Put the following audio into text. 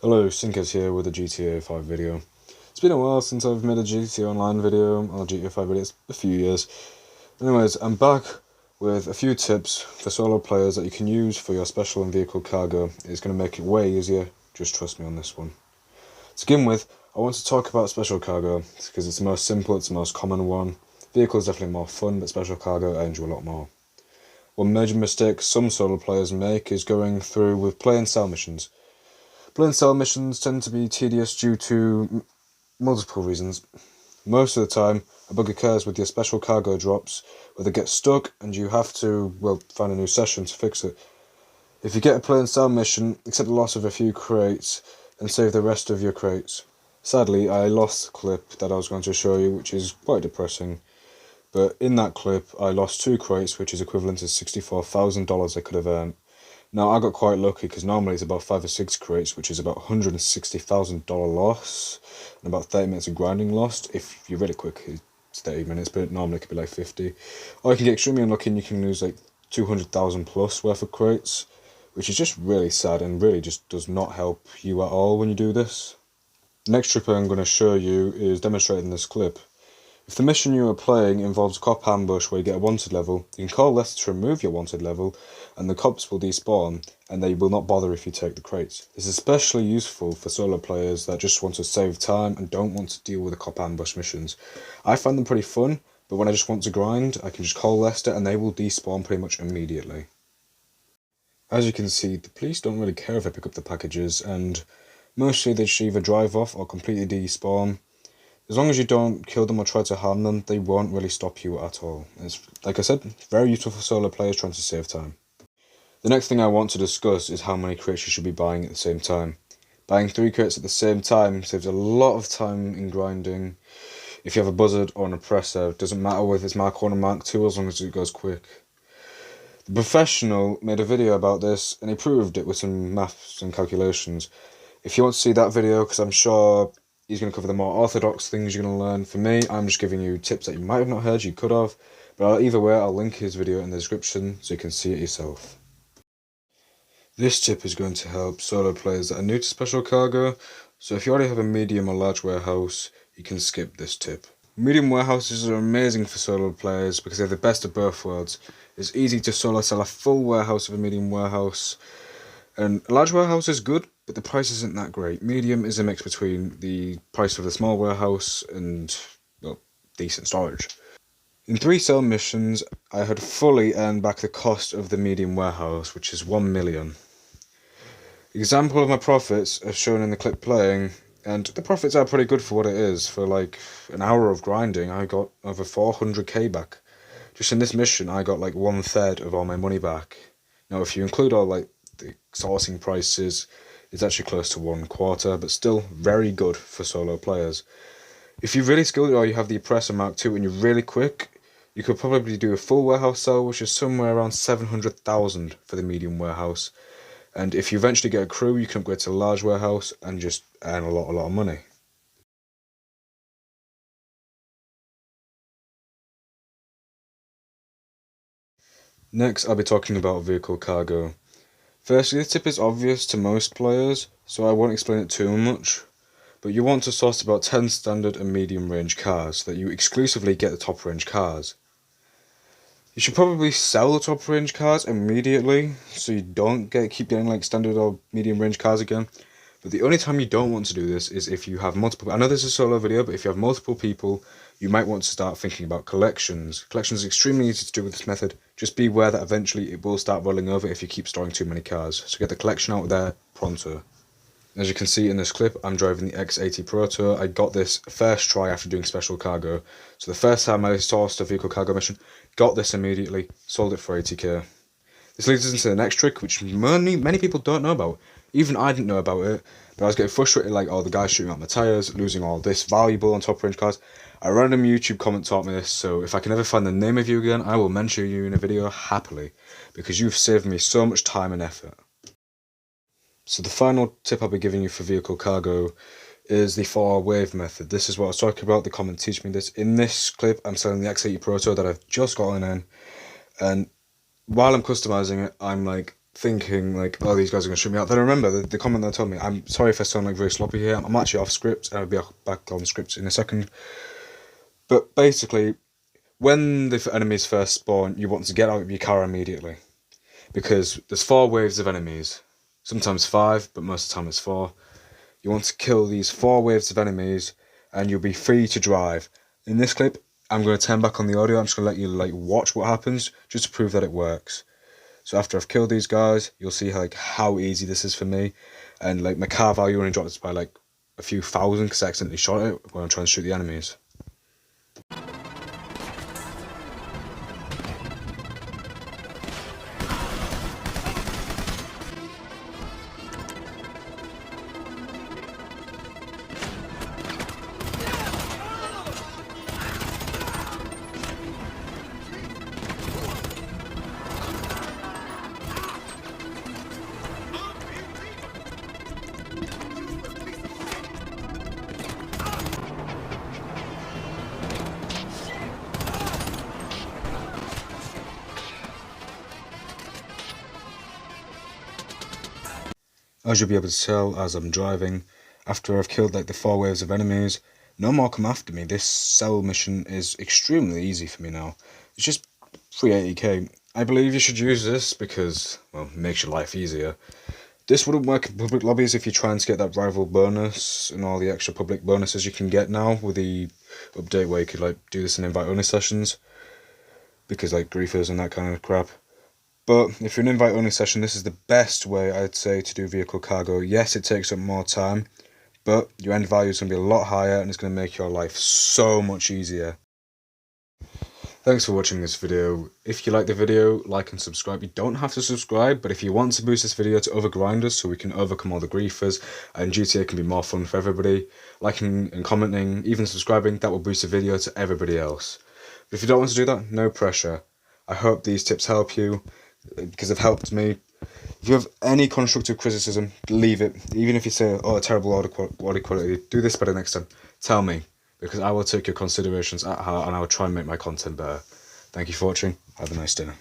Hello, Sinkers here with a GTA 5 video. It's been a while since I've made a GTA Online video, or GTA 5 video, it's a few years. Anyways, I'm back with a few tips for solo players that you can use for your special and vehicle cargo. It's going to make it way easier, just trust me on this one. To begin with, I want to talk about special cargo, because it's the most simple, it's the most common one. Vehicle is definitely more fun, but special cargo I enjoy a lot more. One major mistake some solo players make is going through with play and sell missions. Play and sell missions tend to be tedious due to multiple reasons. Most of the time, a bug occurs with your special cargo drops, where they get stuck and you have to, find a new session to fix it. If you get a play and sell mission, accept the loss of a few crates and save the rest of your crates. Sadly, I lost the clip that I was going to show you, which is quite depressing. But in that clip, I lost 2 crates, which is equivalent to $64,000 I could have earned. Now, I got quite lucky because normally it's about 5 or 6 crates, which is about $160,000 loss and about 30 minutes of grinding lost. If you're really quick, it's 30 minutes, but normally it could be like 50. Or you can get extremely unlucky and you can lose like 200,000 plus worth of crates, which is just really sad and really just does not help you at all when you do this. The next trick I'm going to show you is demonstrated in this clip. If the mission you are playing involves a cop ambush where you get a wanted level, you can call Lester to remove your wanted level, and the cops will despawn, and they will not bother if you take the crates. This is especially useful for solo players that just want to save time and don't want to deal with the cop ambush missions. I find them pretty fun, but when I just want to grind, I can just call Lester and they will despawn pretty much immediately. As you can see, the police don't really care if I pick up the packages, and mostly they just either drive off or completely despawn. As long as you don't kill them or try to harm them, they won't really stop you at all. It's, like I said, very useful for solo players trying to save time. The next thing I want to discuss is how many crates you should be buying at the same time. Buying 3 crates at the same time saves a lot of time in grinding. If you have a buzzard or an oppressor, it doesn't matter whether it's Mark 1 or Mark 2 as long as it goes quick. The professional made a video about this and he proved it with some maths and calculations. If you want to see that video, because I'm sure he's going to cover the more orthodox things you're going to learn. For me, I'm just giving you tips that you might have not heard, you could have. But either way, I'll link his video in the description so you can see it yourself. This tip is going to help solo players that are new to special cargo. So if you already have a medium or large warehouse, you can skip this tip. Medium warehouses are amazing for solo players because they're the best of both worlds. It's easy to solo sell a full warehouse of a medium warehouse. And a large warehouse is good, but the price isn't that great. Medium is a mix between the price of the small warehouse and, decent storage. In 3 sell missions, I had fully earned back the cost of the medium warehouse, which is 1 million. Example of my profits are shown in the clip playing, and the profits are pretty good for what it is. For like an hour of grinding, I got over 400k back. Just in this mission, I got like 1/3 of all my money back. Now, if you include all like the sourcing prices, it's actually close to 1/4, but still very good for solo players. If you're really skilled or you have the Oppressor Mark 2 and you're really quick, you could probably do a full warehouse sell, which is somewhere around 700,000 for the medium warehouse. And if you eventually get a crew, you can upgrade to a large warehouse and just earn a lot of money. Next, I'll be talking about vehicle cargo. Firstly, this tip is obvious to most players, so I won't explain it too much, but you want to source about 10 standard and medium range cars so that you exclusively get the top range cars. You should probably sell the top range cars immediately so you don't keep getting like standard or medium range cars again. But the only time you don't want to do this is if you have multiple. I know this is a solo video, but if you have multiple people, you might want to start thinking about collections. Collections is extremely easy to do with this method. Just be aware that eventually it will start rolling over if you keep storing too many cars. So get the collection out there pronto. As you can see in this clip, I'm driving the X80 Proto. I got this first try after doing special cargo. So the first time I sourced a vehicle cargo mission, got this immediately, sold it for 80k. This leads us into the next trick, which many people don't know about. Even I didn't know about it, but I was getting frustrated like, oh, the guy's shooting out my tyres, losing all this valuable on top range cars. A random YouTube comment taught me this, so if I can ever find the name of you again, I will mention you in a video happily, because you've saved me so much time and effort. So the final tip I'll be giving you for vehicle cargo is the 4 wave method. This is what I was talking about, the comment teach me this. In this clip, I'm selling the X80 Proto that I've just gotten in, and while I'm customizing it, I'm like thinking like, oh, these guys are gonna shoot me out, then remember the comment that told me, I'm sorry if I sound like very sloppy here, I'm actually off script, and I'll be back on script in a second. But basically, when the enemies first spawn, you want to get out of your car immediately, because there's 4 waves of enemies, sometimes 5, but most of the time it's 4. You want to kill these 4 waves of enemies, and you'll be free to drive. In this clip, I'm going to turn back on the audio. I'm just going to let you watch what happens, just to prove that it works. So after I've killed these guys, you'll see how easy this is for me, and my car value only dropped by a few thousand because I accidentally shot it when I'm trying to shoot the enemies. As you'll be able to tell as I'm driving, after I've killed the 4 waves of enemies, no more come after me. This cell mission is extremely easy for me now. It's just 380k. I believe you should use this because, well, it makes your life easier. This wouldn't work in public lobbies if you're trying to get that rival bonus and all the extra public bonuses you can get now with the update where you could do this in invite-only sessions, because griefers and that kind of crap. But if you're an invite-only session, this is the best way, I'd say, to do vehicle cargo. Yes, it takes up more time, but your end value is going to be a lot higher, and it's going to make your life so much easier. Thanks for watching this video. If you like the video, like and subscribe. You don't have to subscribe, but if you want to boost this video to other grinders so we can overcome all the griefers and GTA can be more fun for everybody, liking and commenting, even subscribing, that will boost the video to everybody else. But if you don't want to do that, no pressure. I hope these tips help you, because they've helped me. If you have any constructive criticism, leave it. Even if you say, oh, terrible audio quality, do this better next time. Tell me, because I will take your considerations at heart and I will try and make my content better. Thank you for watching. Have a nice dinner.